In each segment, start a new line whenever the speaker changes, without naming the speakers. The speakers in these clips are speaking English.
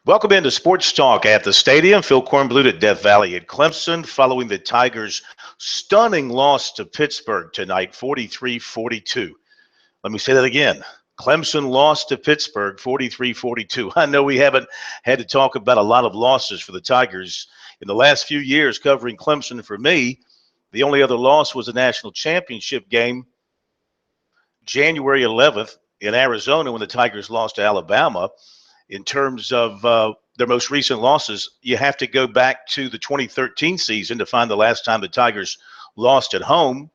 Welcome into Sports Talk at the stadium. Phil Kornblut at Death Valley at Clemson following the Tigers' stunning loss to Pittsburgh tonight, 43-42. Let me say that again. Clemson lost to Pittsburgh, 43-42. I know we haven't had to talk about a lot of losses for the Tigers in the last few years covering Clemson. For me, the only other loss was a national championship game, January 11th in Arizona when the Tigers lost to Alabama. In terms of their most recent losses, you have to go back to the 2013 season to find the last time the Tigers lost at home.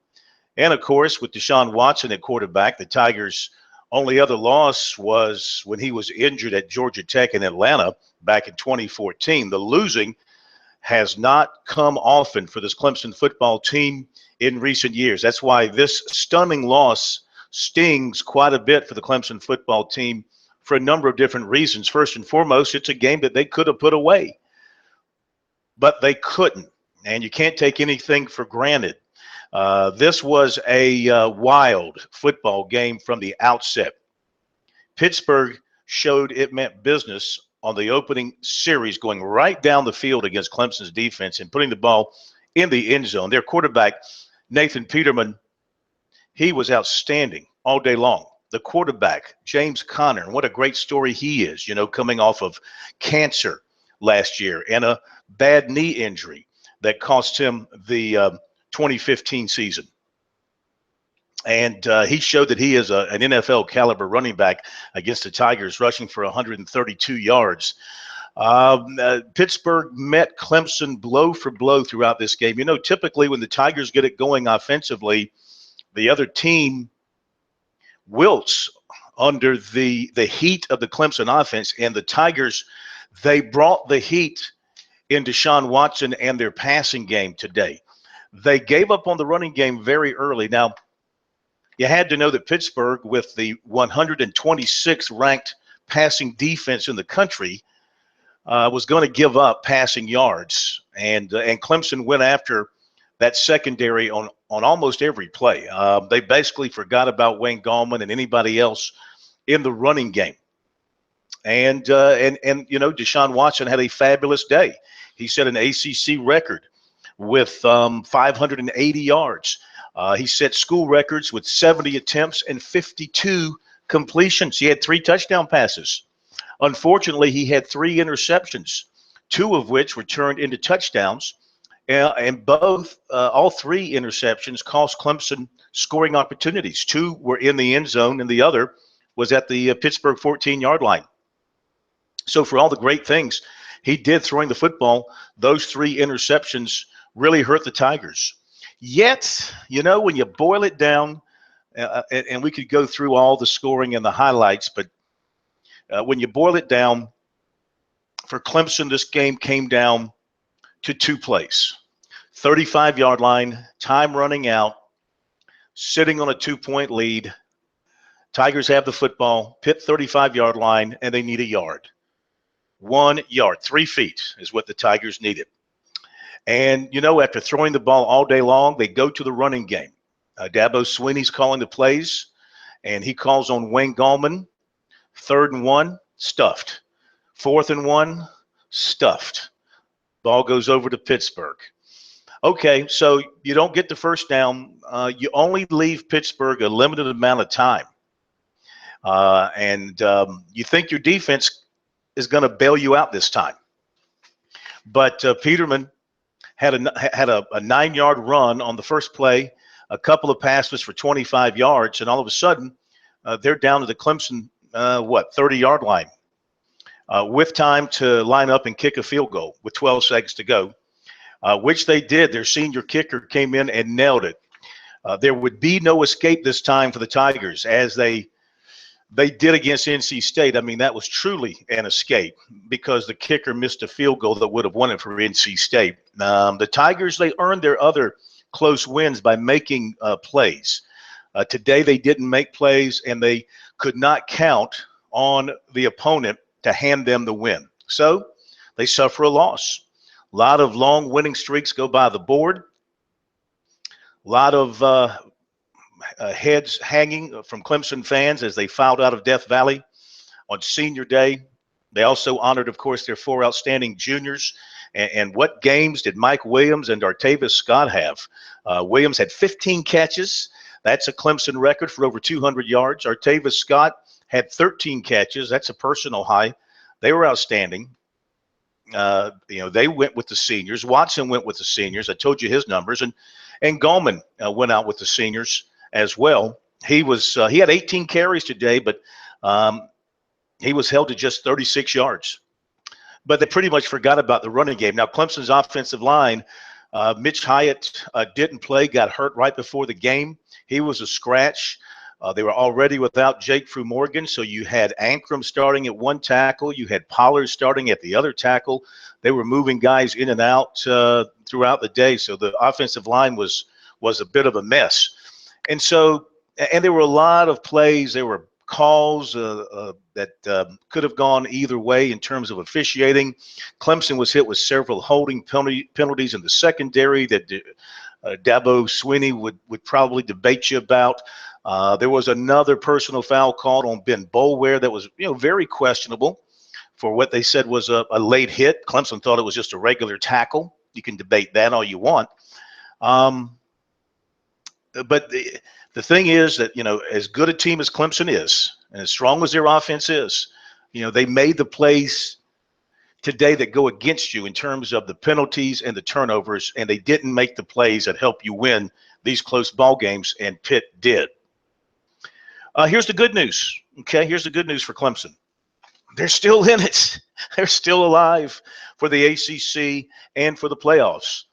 And, of course, with Deshaun Watson at quarterback, the Tigers' only other loss was when he was injured at Georgia Tech in Atlanta back in 2014. The losing has not come often for this Clemson football team in recent years. That's why this stunning loss stings quite a bit for the Clemson football team for a number of different reasons. First and foremost, it's a game that they could have put away, but they couldn't, and you can't take anything for granted. This was a wild football game from the outset. Pittsburgh showed it meant business on the opening series, going right down the field against Clemson's defense and putting the ball in the end zone. Their quarterback, Nathan Peterman, he was outstanding all day long. The quarterback, James Conner, and what a great story he is, coming off of cancer last year and a bad knee injury that cost him the 2015 season. And he showed that he is an NFL caliber running back against the Tigers, rushing for 132 yards. Pittsburgh met Clemson blow for blow throughout this game. Typically when the Tigers get it going offensively, the other team wilts under the heat of the Clemson offense, and the Tigers, they brought the heat in Deshaun Watson and their passing game today. They gave up on the running game very early. Now, you had to know that Pittsburgh, with the 126th ranked passing defense in the country, was going to give up passing yards, and Clemson went after that secondary on almost every play. They basically forgot about Wayne Gallman and anybody else in the running game. And Deshaun Watson had a fabulous day. He set an ACC record with 580 yards. He set school records with 70 attempts and 52 completions. He had 3 touchdown passes. Unfortunately, he had 3 interceptions, 2 of which were turned into touchdowns. And all 3 interceptions cost Clemson scoring opportunities. 2 were in the end zone, and the other was at the Pittsburgh 14-yard line. So for all the great things he did throwing the football, those 3 interceptions really hurt the Tigers. Yet, when you boil it down, and we could go through all the scoring and the highlights, but when you boil it down, for Clemson, this game came down to 2 plays. 35-yard line, time running out, sitting on a 2-point lead. Tigers have the football, Pitt 35-yard line, and they need a yard. 1 yard, 3 feet is what the Tigers needed. And, after throwing the ball all day long, they go to the running game. Dabo Swinney's calling the plays, and he calls on Wayne Gallman. 3rd and 1, stuffed. 4th and 1, stuffed. Ball goes over to Pittsburgh. Okay, so you don't get the first down. You only leave Pittsburgh a limited amount of time. And you think your defense is going to bail you out this time. But Peterman had a 9-yard run on the first play, a couple of passes for 25 yards, and all of a sudden they're down to the Clemson, 30-yard line with time to line up and kick a field goal with 12 seconds to go, which they did. Their senior kicker came in and nailed it. There would be no escape this time for the Tigers, as they did against NC State. I mean, that was truly an escape because the kicker missed a field goal that would have won it for NC State. The Tigers, they earned their other close wins by making plays. Today they didn't make plays, and they could not count on the opponent to hand them the win. So they suffer a loss. A lot of long winning streaks go by the board. A lot of heads hanging from Clemson fans as they filed out of Death Valley on senior day. They also honored, of course, their 4 outstanding juniors. And what games did Mike Williams and Artavis Scott have? Williams had 15 catches. That's a Clemson record for over 200 yards. Artavis Scott had 13 catches. That's a personal high. They were outstanding. They went with the seniors. Watson went with the seniors. I told you his numbers. And Gallman went out with the seniors as well. He had 18 carries today, but he was held to just 36 yards. But they pretty much forgot about the running game. Now, Clemson's offensive line, Mitch Hyatt didn't play, got hurt right before the game. He was a scratch. They were already without Jake Frew-Morgan, so you had Ankrum starting at one tackle. You had Pollard starting at the other tackle. They were moving guys in and out throughout the day, so the offensive line was a bit of a mess. And there were a lot of plays. There were calls that could have gone either way in terms of officiating. Clemson was hit with several holding penalties in the secondary that Dabo Swinney would probably debate you about. There was another personal foul called on Ben Boulware that was very questionable for what they said was a late hit. Clemson thought it was just a regular tackle. You can debate that all you want. But the thing is that, as good a team as Clemson is, and as strong as their offense is, they made the plays today that go against you in terms of the penalties and the turnovers, and they didn't make the plays that help you win these close ball games, and Pitt did. Here's the good news, okay? Here's the good news for Clemson. They're still in it. They're still alive for the ACC and for the playoffs.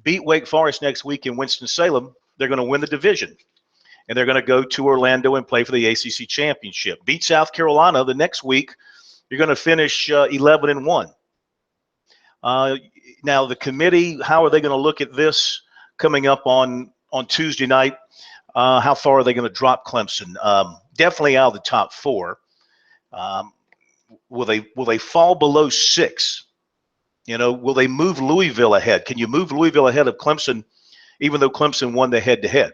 Beat Wake Forest next week in Winston-Salem, they're going to win the division. And they're going to go to Orlando and play for the ACC championship. Beat South Carolina the next week, you're going to finish 11-1. Now, the committee, how are they going to look at this coming up on Tuesday night? How far are they going to drop Clemson? Definitely out of the top 4. Will they fall below 6? Will they move Louisville ahead? Can you move Louisville ahead of Clemson, even though Clemson won the head-to-head?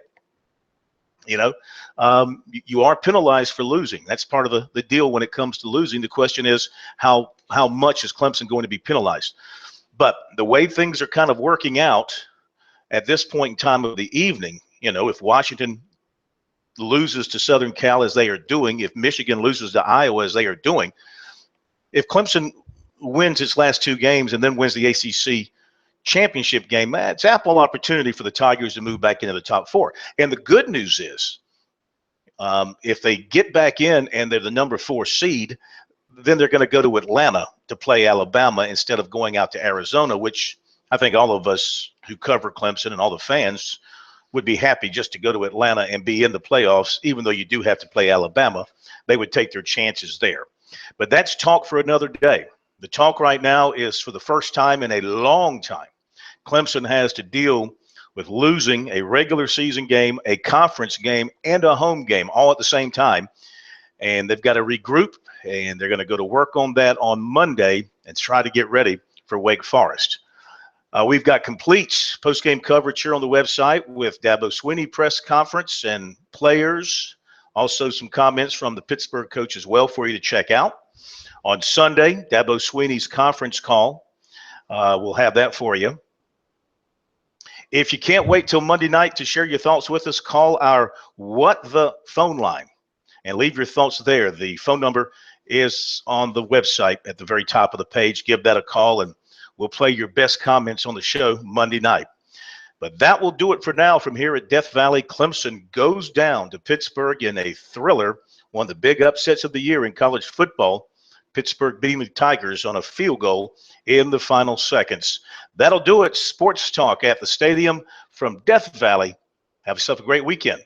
You are penalized for losing. That's part of the deal when it comes to losing. The question is how much is Clemson going to be penalized? But the way things are kind of working out at this point in time of the evening, if Washington loses to Southern Cal as they are doing, if Michigan loses to Iowa as they are doing, if Clemson wins its last 2 games and then wins the ACC championship game, it's ample opportunity for the Tigers to move back into the top 4. And the good news is, if they get back in and they're the number 4 seed, then they're going to go to Atlanta to play Alabama instead of going out to Arizona, which I think all of us who cover Clemson and all the fans would be happy just to go to Atlanta and be in the playoffs, even though you do have to play Alabama. They would take their chances there. But that's talk for another day. The talk right now is, for the first time in a long time, Clemson has to deal with losing a regular season game, a conference game, and a home game all at the same time. And they've got to regroup, and they're going to go to work on that on Monday and try to get ready for Wake Forest. We've got complete post-game coverage here on the website with Dabo Swinney press conference and players. Also some comments from the Pittsburgh coach as well for you to check out. On Sunday, Dabo Swinney's conference call. We'll have that for you. If you can't wait till Monday night to share your thoughts with us, call our What the phone line and leave your thoughts there. The phone number is on the website at the very top of the page. Give that a call, and we'll play your best comments on the show Monday night. But that will do it for now from here at Death Valley. Clemson goes down to Pittsburgh in a thriller, one of the big upsets of the year in college football. Pittsburgh beating the Tigers on a field goal in the final seconds. That'll do it. Sports Talk at the stadium from Death Valley. Have yourself a great weekend.